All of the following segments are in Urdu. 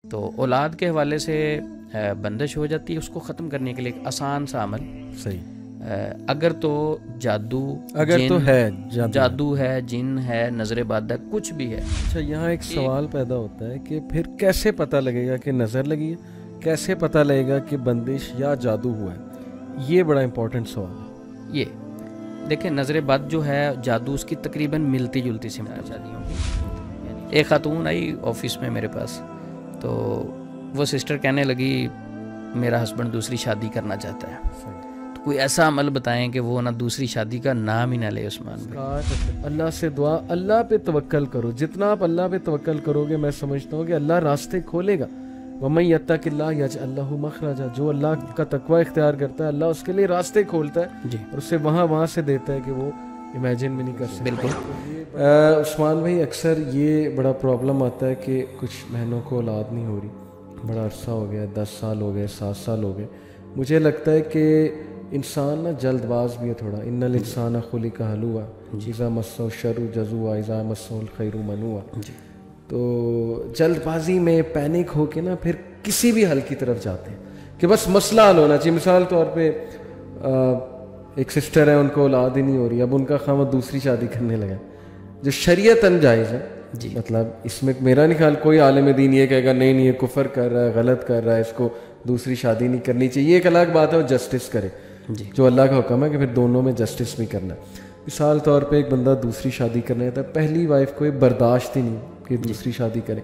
تو اولاد کے حوالے سے بندش ہو جاتی ہے، اس کو ختم کرنے کے لیے ایک آسان سا عمل صحیح، اگر تو جادو، اگر تو ہے جادو ہے، جن ہے، نظر بد ہے، کچھ بھی ہے۔ اچھا، یہاں ایک سوال پیدا ہوتا ہے کہ پھر کیسے پتہ لگے گا کہ نظر لگی ہے، کیسے پتہ لگے گا کہ بندش یا جادو ہوا ہے؟ یہ بڑا امپورٹنٹ سوال ہے۔ یہ دیکھیں، نظر بد جو ہے، جادو اس کی تقریباً ملتی جلتی سمت شادیوں کی۔ ایک خاتون آئی آفس میں میرے پاس، تو وہ سسٹر کہنے لگی میرا ہسبینڈ دوسری شادی کرنا چاہتا ہے، تو کوئی ایسا عمل بتائیں کہ وہ نہ دوسری شادی کا نام ہی نہ لے عثمان بھائی۔ اللہ سے دعا، اللہ پہ توکل کرو، جتنا آپ اللہ پہ توکل کرو گے میں سمجھتا ہوں کہ اللہ راستے کھولے گا۔ وَمَن يَتَّقِ اللَّهَ يَجْعَل لَّهُ مَخْرَجًا، جو اللہ کا تقوی اختیار کرتا ہے اللہ اس کے لیے راستے کھولتا ہے اور اسے وہاں سے دیتا ہے کہ وہ امیجن بھی نہیں کر سکتا۔ بالکل عثمان بھائی، اکثر یہ بڑا پرابلم آتا ہے کہ کچھ بہنوں کو اولاد نہیں ہو رہی، بڑا عرصہ ہو گیا، 10 سال ہو گئے، 7 سال ہو گئے۔ مجھے لگتا ہے کہ انسان نا جلد باز بھی ہے تھوڑا، ان الانسان خلق ہلوعا اذا مسہ الشر جزوعا اذا مسہ الخیر منوعا۔ تو جلد بازی میں پینک ہو کے نا پھر کسی بھی حل کی طرف جاتے ہیں کہ بس مسئلہ حل ہونا چاہیے۔ مثال طور پہ ایک سسٹر ہے، ان کو اولاد ہی نہیں ہو رہی، اب ان کا خاوند دوسری شادی کرنے لگا جو شریعتاً جائز ہے۔ مطلب اس میں میرا نہیں خیال کوئی عالم دین یہ کہے گا نہیں یہ کفر کر رہا ہے، غلط کر رہا ہے، اس کو دوسری شادی نہیں کرنی چاہیے۔ ایک الگ بات ہے وہ جسٹس کرے، جو اللہ کا حکم ہے کہ پھر دونوں میں جسٹس بھی کرنا ہے۔ مثال طور پہ ایک بندہ دوسری شادی کرنا ہے، پہلی وائف کو برداشت ہی نہیں کہ دوسری شادی کرے،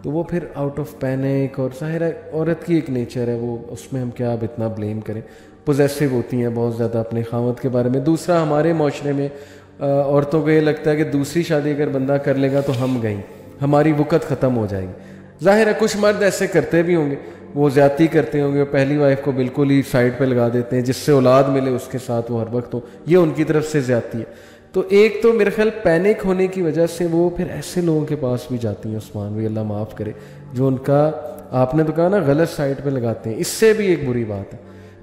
تو وہ پھر آؤٹ آف پینک، اور ظاہر ہے عورت کی ایک نیچر ہے، وہ اس میں ہم کیا اب اتنا بلیم کریں، پوزیسو ہوتی ہیں بہت زیادہ اپنے خاوند کے بارے میں۔ دوسرا، ہمارے معاشرے میں عورتوں کو یہ لگتا ہے کہ دوسری شادی اگر بندہ کر لے گا تو ہم گئیں، ہماری وقت ختم ہو جائے گی۔ ظاہر ہے کچھ مرد ایسے کرتے بھی ہوں گے، وہ زیادتی کرتے ہوں گے، پہلی وائف کو بالکل ہی سائڈ پہ لگا دیتے ہیں، جس سے اولاد ملے اس کے ساتھ وہ ہر وقت ہو، یہ ان کی طرف سے زیادتی ہے۔ تو ایک تو میرے خیال پینک ہونے کی وجہ سے وہ پھر ایسے لوگوں کے پاس بھی جاتی ہیں، عثمان بھی اللہ معاف کرے، جو ان کا آپ نے تو کہا نا غلط سائڈ پہ لگاتے ہیں۔ اس سے بھی ایک بری بات ہے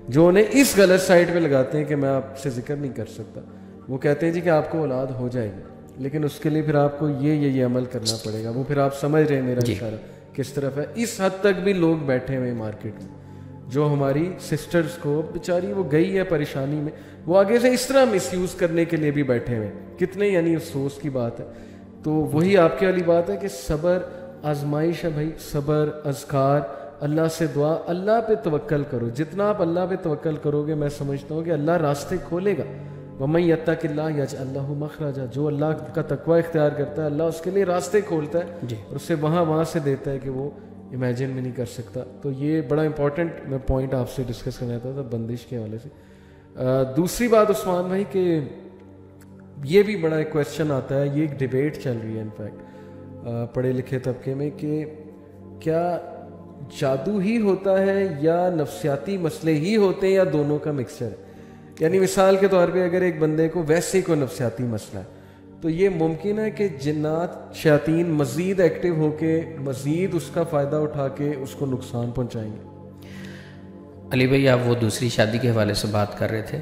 جو انہیں اس غلط سائڈ پہ لگاتے ہیں کہ میں آپ سے ذکر نہیں کر سکتا۔ وہ کہتے ہیں جی کہ آپ کو اولاد ہو جائے گی، لیکن اس کے لیے پھر آپ کو یہ عمل کرنا پڑے گا۔ وہ پھر آپ سمجھ رہے ہیں میرا اشارہ کس طرف ہے۔ اس حد تک بھی لوگ بیٹھے ہوئے مارکیٹ میں، جو ہماری سسٹرز کو بیچاری وہ گئی ہے پریشانی میں، وہ آگے سے اس طرح مس یوز کرنے کے لیے بھی بیٹھے ہوئے، کتنے یعنی افسوس کی بات ہے۔ تو وہی آپ کی والی بات ہے کہ صبر آزمائش ہے بھائی، صبر، اذکار، اللہ سے دعا، اللہ پہ توکل کرو، جتنا آپ اللہ پہ توکل کرو گے میں سمجھتا ہوں کہ اللہ راستے کھولے گا۔ وَمَن يَتَّقِ اللَّهَ يَجْعَل لَّهُ مَخْرَجًا، جو اللہ کا تقوی اختیار کرتا ہے اللہ اس کے لیے راستے کھولتا ہے اور اسے وہاں سے دیتا ہے کہ وہ امیجن بھی نہیں کر سکتا۔ تو یہ بڑا امپورٹنٹ میں پوائنٹ آپ سے ڈسکس کرنا چاہتا تھا بندش کے حوالے سے۔ دوسری بات عثمان بھائی کہ یہ بھی بڑا ایک کویسچن آتا ہے، یہ ایک ڈیبیٹ چل رہی ہے انفیکٹ پڑھے لکھے طبقے میں، کہ کیا جادو ہی ہوتا ہے یا نفسیاتی مسئلے ہی ہوتے ہیں یا دونوں کا مکسچر ہے؟ یعنی مثال کے طور پہ اگر ایک بندے کو ویسے کوئی نفسیاتی مسئلہ ہے تو یہ ممکن ہے کہ جنات شیاطین مزید ایکٹیو ہو کے مزید اس کا فائدہ اٹھا کے اس کو نقصان پہنچائیں گے۔ علی بھائی، آپ وہ دوسری شادی کے حوالے سے بات کر رہے تھے،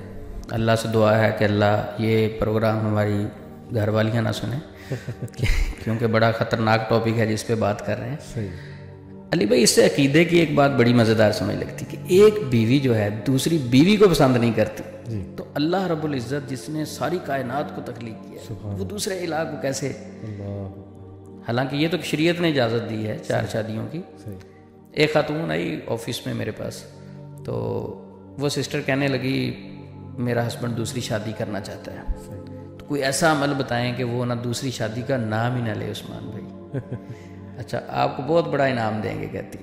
اللہ سے دعا ہے کہ اللہ یہ پروگرام ہماری گھر والیاں نہ سنیں کیونکہ بڑا خطرناک ٹاپک ہے جس پہ بات کر رہے ہیں۔ صحیح علی بھائی، اس سے عقیدے کی ایک بات بڑی مزیدار سمجھ لگتی کہ ایک بیوی جو ہے دوسری بیوی کو پسند نہیں کرتی، تو اللہ رب العزت جس نے ساری کائنات کو تخلیق کیا وہ دوسرے الہ کو کیسے؟ حالانکہ یہ تو شریعت نے اجازت دی ہے 4 شادیوں کی۔ ایک خاتون آئی آفس میں میرے پاس، تو وہ سسٹر کہنے لگی میرا ہسبینڈ دوسری شادی کرنا چاہتا ہے، تو کوئی ایسا عمل بتائیں کہ وہ نہ دوسری شادی کا نام ہی نہ لے عثمان بھائی۔ اچھا، آپ کو بہت بڑا انعام دیں گے کہتی،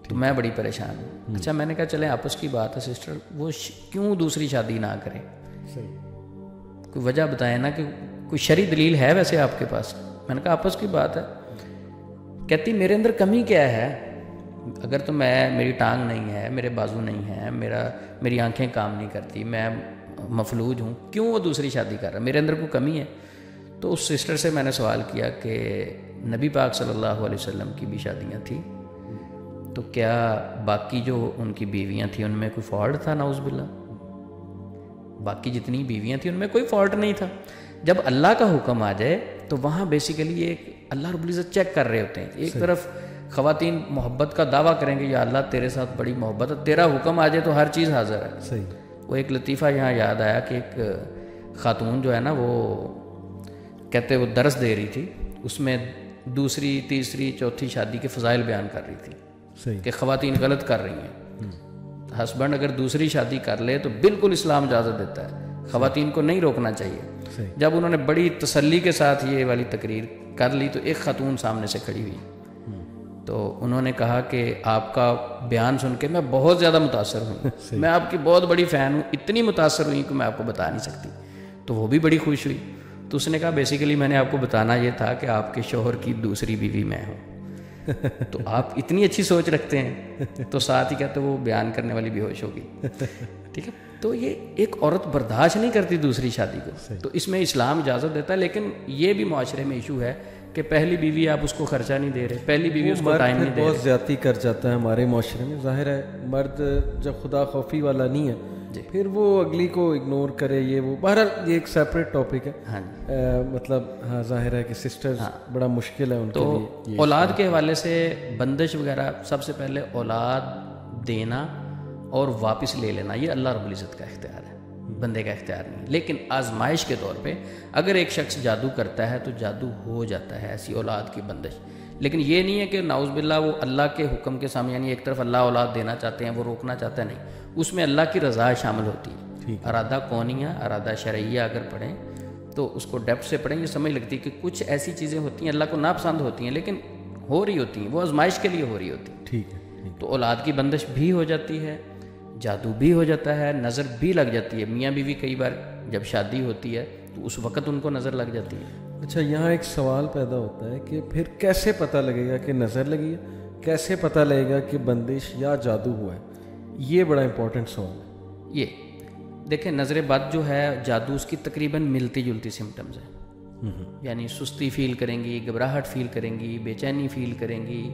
تو میں بڑی پریشان ہوں۔ اچھا، میں نے کہا چلیں آپس کی بات ہے سسٹر، وہ کیوں دوسری شادی نہ کریں؟ کوئی وجہ بتائیں نا، کہ کوئی شرعی دلیل ہے ویسے آپ کے پاس؟ میں نے کہا آپس کی بات ہے۔ کہتی میرے اندر کمی کیا ہے؟ اگر تو میری ٹانگ نہیں ہے، میرے بازو نہیں ہے، میری آنکھیں کام نہیں کرتی، میں مفلوج ہوں، کیوں وہ دوسری شادی کر رہا ہے؟ میرے اندر کوئی کمی ہے؟ تو اس سسٹر سے میں نے سوال کیا کہ نبی پاک صلی اللہ علیہ وسلم کی بھی شادیاں تھیں، تو کیا باقی جو ان کی بیویاں تھیں ان میں کوئی فالٹ تھا؟ نعوذ باللہ، باقی جتنی بیویاں تھیں ان میں کوئی فالٹ نہیں تھا۔ جب اللہ کا حکم آ جائے تو وہاں بیسیکلی ایک اللہ رب العزت چیک کر رہے ہوتے ہیں، ایک طرف خواتین محبت کا دعویٰ کریں گے یا اللہ تیرے ساتھ بڑی محبت ہے، تیرا حکم آ جائے تو ہر چیز حاضر ہے. صحیح. وہ ایک لطیفہ یہاں یاد آیا کہ ایک خاتون جو ہے نا وہ کہتے وہ درس دے رہی تھی، اس میں دوسری تیسری چوتھی شادی کے فضائل بیان کر رہی تھی. صحیح. کہ خواتین غلط کر رہی ہیں. ہسبینڈ اگر دوسری شادی کر لے تو بالکل اسلام اجازت دیتا ہے، خواتین کو نہیں روکنا چاہیے. صحیح. جب انہوں نے بڑی تسلی کے ساتھ یہ والی تقریر کر لی تو ایک خاتون سامنے سے کھڑی ہوئی، تو انہوں نے کہا کہ آپ کا بیان سن کے میں بہت زیادہ متاثر ہوں، میں آپ کی بہت بڑی فین ہوں، اتنی متاثر ہوئی کہ میں آپ کو بتا نہیں سکتی. تو وہ بھی بڑی خوش ہوئی. تو اس نے کہا بیسیکلی میں نے آپ کو بتانا یہ تھا کہ آپ کے شوہر کی دوسری بیوی میں ہوں. تو آپ اتنی اچھی سوچ رکھتے ہیں. تو ساتھ ہی کہتے وہ بیان کرنے والی بے ہوش ہوگی. ٹھیک ہے. تو یہ ایک عورت برداشت نہیں کرتی دوسری شادی کو، تو اس میں اسلام اجازت دیتا ہے. لیکن یہ بھی معاشرے میں ایشو ہے کہ پہلی بیوی آپ اس کو خرچہ نہیں دے رہے، پہلی بیوی اس کو ٹائم نہیں دے رہے. بہت زیادتی کر جاتا ہے ہمارے معاشرے میں. ظاہر ہے مرد جب خدا خوفی والا نہیں ہے پھر وہ اگلی کو اگنور کرے، یہ وہ بہرحال یہ ایک سیپریٹ ٹاپک ہے. ہاں مطلب ہاں ظاہر ہے کہ سسٹرز بڑا مشکل ہے ان کے لیے. تو اولاد کے حوالے سے بندش وغیرہ، سب سے پہلے اولاد دینا اور واپس لے لینا یہ اللہ رب العزت کا اختیار ہے، بندے کا اختیار نہیں. لیکن آزمائش کے طور پہ اگر ایک شخص جادو کرتا ہے تو جادو ہو جاتا ہے ایسی اولاد کی بندش. لیکن یہ نہیں ہے کہ نعوذ باللہ وہ اللہ کے حکم کے سامنے، یعنی ایک طرف اللہ اولاد دینا چاہتے ہیں وہ روکنا چاہتا ہے، نہیں، اس میں اللہ کی رضا شامل ہوتی ہے. ارادہ کونیہ، ارادہ شرعیہ اگر پڑھیں تو اس کو ڈیپتھ سے پڑھیں، یہ سمجھ لگتی ہے کہ کچھ ایسی چیزیں ہوتی ہیں اللہ کو ناپسند ہوتی ہیں لیکن ہو رہی ہوتی ہیں، وہ آزمائش کے لیے ہو رہی ہوتی ہیں. ٹھیک ہے. تو اولاد کی بندش بھی ہو جاتی ہے، جادو بھی ہو جاتا ہے، نظر بھی لگ جاتی ہے. میاں بیوی کئی بار جب شادی ہوتی ہے تو اس وقت ان کو نظر لگ جاتی ہے. اچھا، یہاں ایک سوال پیدا ہوتا ہے کہ پھر کیسے پتہ لگے گا کہ نظر لگی ہے، کیسے پتہ لگے گا کہ بندش یا جادو ہوا ہے؟ یہ بڑا امپورٹنٹ سوال ہے. یہ دیکھیں نظر بد جو ہے جادو اس کی تقریباً ملتی جلتی سمٹمز ہیں. یعنی سستی فیل کریں گی، گھبراہٹ فیل کریں گی، بے چینی فیل کریں گی،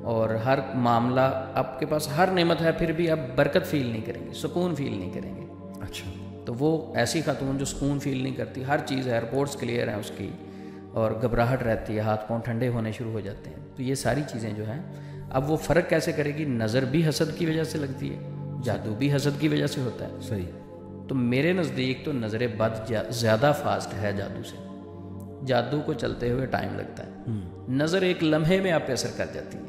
اور ہر معاملہ آپ کے پاس ہر نعمت ہے پھر بھی آپ برکت فیل نہیں کریں گے، سکون فیل نہیں کریں گے. اچھا. تو وہ ایسی خاتون جو سکون فیل نہیں کرتی، ہر چیز ہے، رپورٹس کلیئر ہیں اس کی، اور گھبراہٹ رہتی ہے، ہاتھ پاؤں ٹھنڈے ہونے شروع ہو جاتے ہیں. تو یہ ساری چیزیں جو ہیں اب وہ فرق کیسے کرے گی؟ نظر بھی حسد کی وجہ سے لگتی ہے، جادو بھی حسد کی وجہ سے ہوتا ہے. صحیح. تو میرے نزدیک تو نظر بد زیادہ فاسٹ ہے جادو سے. جادو کو چلتے ہوئے ٹائم لگتا ہے، نظر ایک لمحے میں آپ پہ اثر کر جاتی ہے.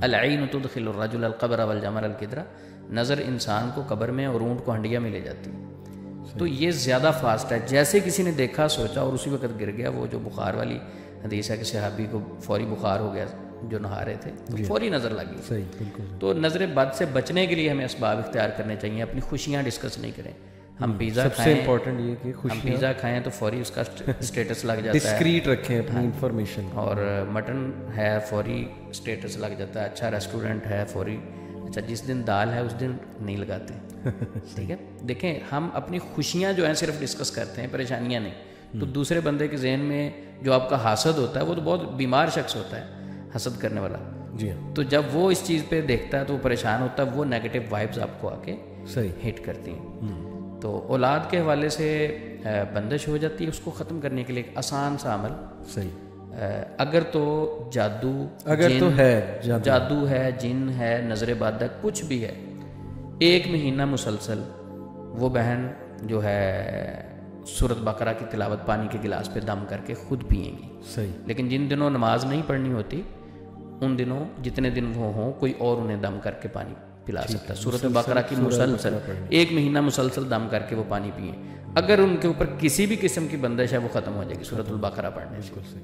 العین تدخل الرجل القبر والجمر القدرہ، نظر انسان کو قبر میں اور اونٹ کو ہنڈیا میں لے جاتی ہے. تو یہ زیادہ فاسٹ ہے. جیسے کسی نے دیکھا سوچا اور اسی وقت گر گیا. وہ جو بخار والی حدیث ہے کہ صحابی کو فوری بخار ہو گیا جو نہا رہے تھے تو فوری نظر لگی. صحیح، بالکل. تو نظر بد سے بچنے کے لیے ہمیں اسباب اختیار کرنے چاہیے. اپنی خوشیاں ڈسکس نہیں کریں. ہم پیزا سب سے امپورٹنٹ یہ کہ ہم پیزا کھائیں تو فوری اس کا اسٹیٹس لگ جاتا ہے، ڈسکریٹ رکھیں اپنی انفارمیشن. اور مٹن ہے فوری اسٹیٹس لگ جاتا ہے. اچھا ریسٹورنٹ ہے فوری، اچھا جس دن دال ہے اس دن نہیں لگاتے. ٹھیک ہے. دیکھیں ہم اپنی خوشیاں جو ہیں صرف ڈسکس کرتے ہیں، پریشانیاں نہیں. تو دوسرے بندے کے ذہن میں جو آپ کا حاسد ہوتا ہے وہ تو بہت بیمار شخص ہوتا ہے، حسد کرنے والا. جی ہاں. تو جب وہ اس چیز پہ دیکھتا ہے تو وہ پریشان ہوتا ہے، وہ نیگیٹو وائبز آپ کو آ کے صحیح ہٹ کرتی ہیں. تو اولاد کے حوالے سے بندش ہو جاتی ہے. اس کو ختم کرنے کے لیے ایک آسان سا عمل. صحیح. اگر تو جادو، اگر تو ہے جادو ہے، جن ہے، نظر بد ہے، کچھ بھی ہے، 1 مہینہ مسلسل وہ بہن جو ہے سورۃ بقرہ کی تلاوت پانی کے گلاس پہ دم کر کے خود پئیں گی. صحیح. لیکن جن دنوں نماز نہیں پڑھنی ہوتی ان دنوں جتنے دن وہ ہوں کوئی اور انہیں دم کر کے پانی پلا سکتا ہے. سورۃ بقرہ کی مسلسل 1 مہینہ مسلسل دم کر کے وہ پانی پئیں. اگر ان کے اوپر کسی بھی قسم کی بندش ہے وہ ختم ہو جائے گی سورۃ البقرہ پڑھنے سے.